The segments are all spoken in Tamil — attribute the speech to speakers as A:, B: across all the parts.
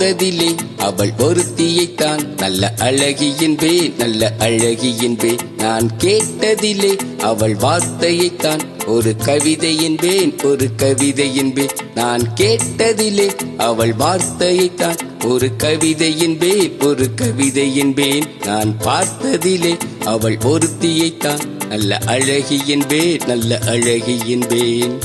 A: பார்த்ததிலே அவள் ஒருத்தியைத்தான் நல்ல அழகி என்பேன், நல்ல அழகி என்பேன். நான் கேட்டதிலே அவள் வார்த்தையைத்தான் ஒரு கவிதை என்பேன், ஒரு கவிதை என்பேன். நான் கேட்டதிலே அவள் வார்த்தையைத்தான் ஒரு கவிதை என்பேன், ஒரு கவிதை என்பேன். நான் பார்த்ததிலே அவள் ஒருத்தியைத்தான் நல்ல அழகி என்பேன், நல்ல அழகி என்பேன்.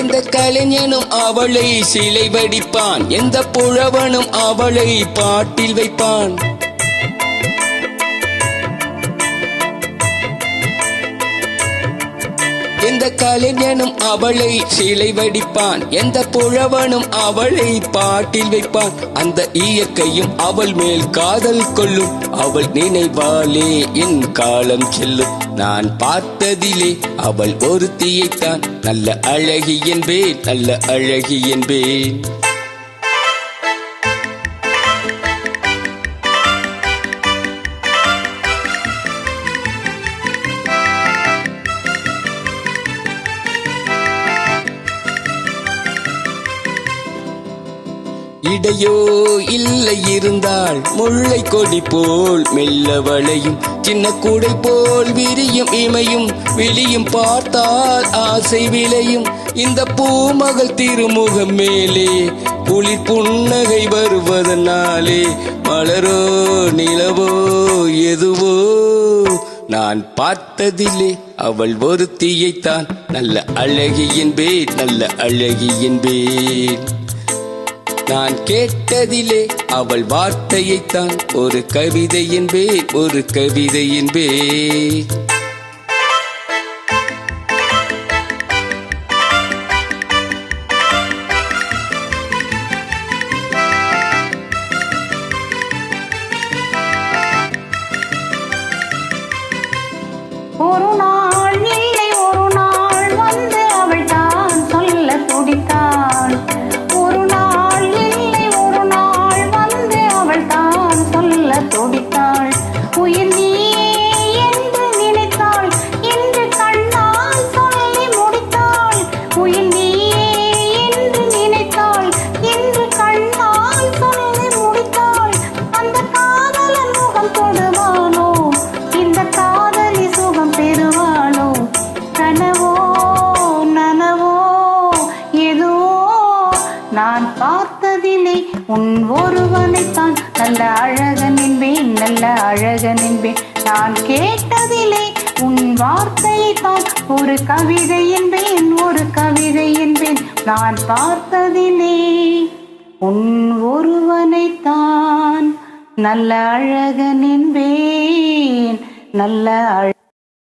A: எந்த கலைஞனும் அவளை சிலை வடிப்பான், எந்த புழவனும் அவளை பாட்டில் வைப்பான். எந்த கலைஞனும் அவளை சிலை வடிப்பான், எந்த புழவனும் அவளை பாட்டில் வைப்பான். அந்த இயற்கையும் அவள் மேல் காதல் கொள்ளும், அவள் நினைவாலே என் காலம் செல்லும். நான் பார்த்ததிலே அவள் ஒருத்தியைத்தான் நல்ல அழகி என்பேன், நல்ல அழகி என்பேன். இடையோ இல்லை இருந்தால் முல்லை கொடி போல் மெல்ல வளையும், சின்ன கூடை போல் விரியும் இமையும், விழியும் பார்த்தால் ஆசை விளையும். இந்த பூமகள் திருமுகம் மேலே குளிர் புன்னகை வருவதனாலே மலரோ நிலவோ எதுவோ நான் பார்த்ததிலே அவள் ஒருத்தியைத்தான் நல்ல அழகி என்பேன், நல்ல அழகி என்பேன். நான் கேட்டதிலே அவள் வார்த்தையைத்தான் ஒரு கவிதை என்பேன், ஒரு கவிதை என்பேன்.
B: ஒரு நாள் இல்லை ஒரு நாள் வந்து அவள் தான் சொல்ல துடித்தாள். ஒரு நாள் இல்லை ஒரு நாள் வந்து அவள் தான் சொல்ல துடித்தாள். உயிர் நீயே என்று நினைத்தாள், இன்று கண்ணால் சொல்லி முடித்தாள். உயிர் நீயே என்று நினைத்தாள், இன்று கண்ணால் சொல்லி முடித்தாள். அந்த காதலன் முகம் தொடுவானோ, இந்த காதலி சுகம் பெறுவாளோ? கனவோ நனவோ எதுவோ நான் பார்த்ததிலே உன் ஒருவனைத்தான் நல்ல அழகன் என்பேன், நல்ல அழகன் என்பேன். நான் கேட்டதிலே உன் வார்த்தையைத்தான் ஒரு கவிதை என்பேன், ஒரு கவிதை என்பேன். நான் பார்த்ததிலே உன் ஒருவனைத்தான் நல்ல அழகன் என்பேன், நல்ல